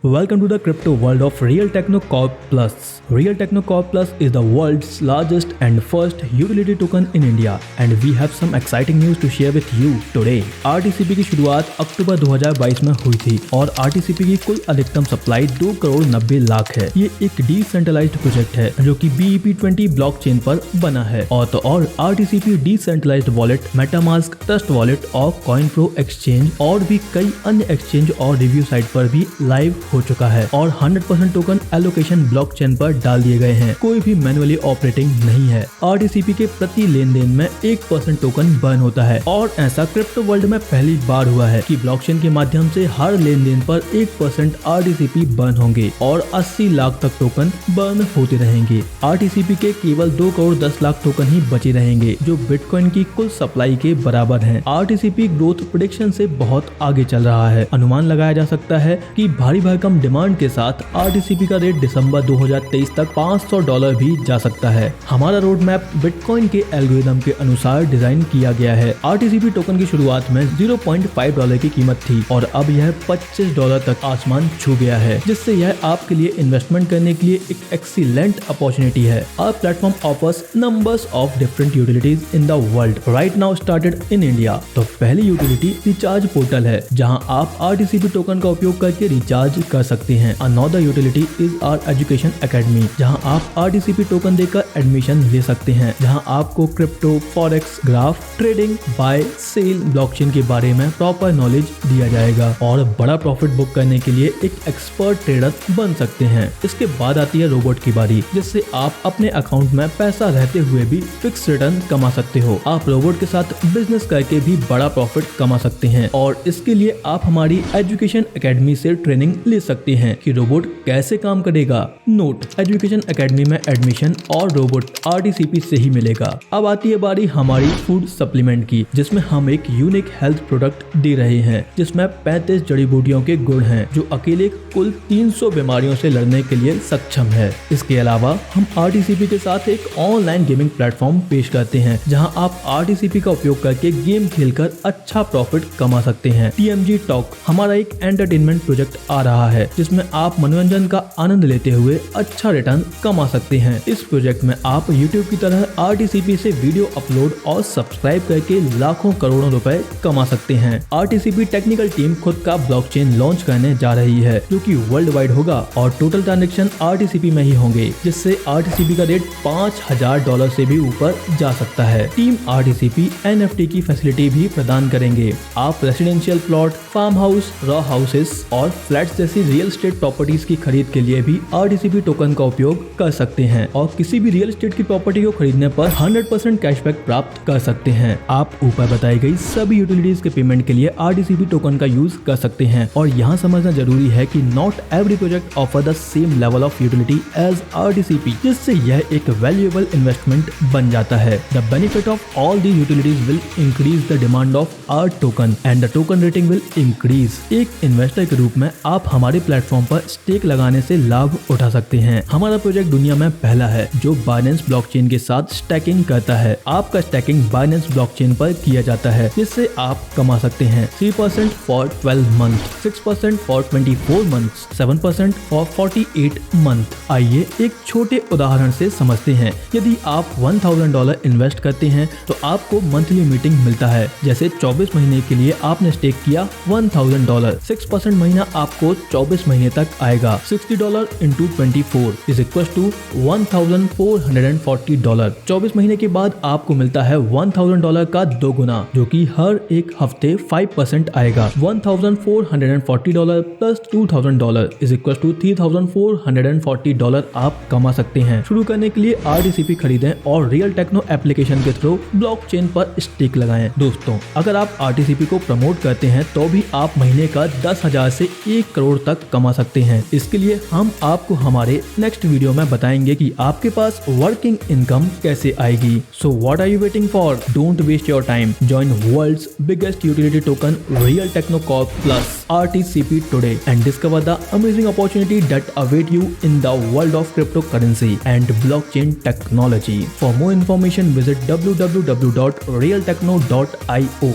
Welcome to the crypto world of Real Techno Corp Plus. Real Techno Corp Plus is the world's largest and first utility token in India, and we have some exciting news to share with you today. RTCP की शुरुआत अक्टूबर 2022 में हुई थी और RTCP की कुल अधिकतम supply 2 crore 90 lakh है। ये एक डिसेंट्रलाइज्ड प्रोजेक्ट है जो कि BEP20 ब्लॉकचेन पर बना है और RTCP decentralised wallet, MetaMask, Trust Wallet और कॉइनप्रो एक्सचेंज और भी कई अन्य एक्सचेंज और रिव्यू साइट पर भी लाइव हो चुका है और 100% टोकन एलोकेशन ब्लॉकचेन पर डाल दिए गए हैं। कोई भी मैनुअली ऑपरेटिंग नहीं है। RTCP के प्रति लेन देन में 1% टोकन बर्न होता है और ऐसा क्रिप्टो वर्ल्ड में पहली बार हुआ है कि ब्लॉकचेन के माध्यम से हर लेन देन पर 1% RTCP बर्न होंगे और 80 लाख तक टोकन बर्न होते रहेंगे। RTCP के केवल 2 करोड़ 10 लाख टोकन ही बचे रहेंगे जो बिटकॉइन की कुल सप्लाई के बराबर है। RTCP ग्रोथ प्रेडिक्शन से बहुत आगे चल रहा है। अनुमान लगाया जा सकता है कि भारी भरकम डिमांड के साथ RTCP का रेट दिसंबर 2023 तक $500 भी जा सकता है। हमारा रोड मैप बिटकॉइन के एल्गोरिदम के अनुसार डिजाइन किया गया है। RTCP टोकन की शुरुआत में $0.5 की कीमत थी और अब यह $25 तक आसमान छू गया है, जिससे यह आपके लिए इन्वेस्टमेंट करने के लिए एक एक्सीलेंट अपॉर्चुनिटी है। Our platform offers numbers of different utilities in the world right now started in India। तो पहली यूटिलिटी रिचार्ज पोर्टल है जहां आप RTCP टोकन का उपयोग करके रिचार्ज कर सकते हैं। Another utility is our education academy जहां आप RTCP टोकन देकर एडमिशन ले सकते हैं, जहां आपको crypto, forex, graph, trading, buy, sell, blockchain के बारे में प्रॉपर नॉलेज दिया जाएगा और बड़ा प्रॉफिट बुक करने के लिए एक एक्सपर्ट ट्रेडर बन सकते हैं। इसके बाद आती है रोबोट की बारी, जिससे आप अपने अकाउंट में पैसा रहते हुए भी फिक्स रिटर्न कमा सकते हो। आप रोबोट के साथ बिजनेस करके भी बड़ा प्रॉफिट कमा सकते हैं और इसके लिए आप हमारी एजुकेशन एकेडमी से ट्रेनिंग ले सकते हैं कि रोबोट कैसे काम करेगा। नोट: एजुकेशन एकेडमी में एडमिशन और रोबोट RTCP से ही मिलेगा। अब आती है बारी हमारी फूड सप्लीमेंट की, जिसमें हम एक यूनिक हेल्थ प्रोडक्ट दे रहे हैं जिसमें 35 जड़ी बूटियों के गुण हैं जो अकेले कुल 300 बीमारियों से लड़ने के लिए सक्षम है। इसके अलावा हम RTCP के साथ एक ऑनलाइन गेमिंग प्लेटफॉर्म पेश करते हैं जहां आप RTCP का उपयोग करके गेम खेलकर अच्छा प्रॉफिट कमा सकते हैं। TMG टॉक हमारा एक एंटरटेनमेंट प्रोजेक्ट आ रहा है जिसमें आप मनोरंजन का आनंद लेते हुए अच्छा रिटर्न कमा सकते हैं। इस प्रोजेक्ट में आप YouTube की तरह RTCP से वीडियो अपलोड और सब्सक्राइब करके लाखों करोड़ों रुपए कमा सकते हैं। RTCP टेक्निकल टीम खुद का ब्लॉकचेन लॉन्च करने जा रही है जो कि वर्ल्ड वाइड होगा और टोटल ट्रांजैक्शन RTCP में ही होंगे, जिससे RTCP का रेट $5000 से भी ऊपर जा सकता है। टीम RTCP NFT की फैसिलिटी भी प्रदान करेंगे। आप residential plot, farm house, row houses और फ्लैट्स जैसी रियल एस्टेट प्रॉपर्टीज की खरीद के लिए भी RTCP टोकन का उपयोग कर सकते हैं और किसी भी रियल एस्टेट की प्रॉपर्टी को खरीदने पर 100% कैशबैक प्राप्त कर सकते हैं। आप ऊपर बताई गई सभी यूटिलिटीज के पेमेंट के लिए RTCP टोकन का यूज कर सकते हैं और यहाँ समझना जरूरी है कि not every project offer the same level of utility as RTCP, जिससे यह एक वैल्यूएबल इन्वेस्टमेंट बन जाता है। The benefit of all the utilities will increase the demand of our token and the token rating will increase. एक investor के रूप में आप हमारे प्लेटफॉर्म पर स्टेक लगाने से लाभ उठा सकते हैं। हमारा प्रोजेक्ट दुनिया में पहला है जो बाइनेंस ब्लॉकचेन के साथ स्टैकिंग करता है। आपका स्टैकिंग बाइनेंस ब्लॉकचेन पर किया जाता है, जिससे आप कमा सकते हैं 3% for 12 month, 6% for 24 month, 7% for 48 month. आइए एक छोटे उदाहरण से समझते हैं। यदि आप $1000 इन्वेस्ट करते हैं तो आपको मंथली मीटिंग मिलता है। जैसे 24 महीने के लिए आपने स्टेक किया $1000, 6% महीना आपको 24 महीने तक आएगा। $60 into 24 is equals to $1440। 24 महीने के बाद आपको मिलता है $1000 का 2 गुना, जो कि हर एक हफ्ते 5% आएगा। $1440 प्लस $2000 is equals to $3440 आप कमा सकते हैं। शुरू करने के लिए RTCP खरीदें और रियल टेक्नो एप्लीकेशन के थ्रू ब्लॉकचेन पर स्टेक लगाएं। दोस्तों, अगर आप RTCP को प्रमोट करते हैं तो भी आप महीने का 10,000 से 1 करोड़ तक कमा सकते हैं। इसके लिए हम आपको हमारे नेक्स्ट वीडियो में बताएंगे कि आपके पास वर्किंग इनकम कैसे आएगी। So what are you waiting for? Don't waste your time. Join world's biggest utility token Real Techno Corp plus RTCP today and discover the amazing opportunity that await you in the world of cryptocurrency and blockchain technology. For more information, visit www.realtechno.io.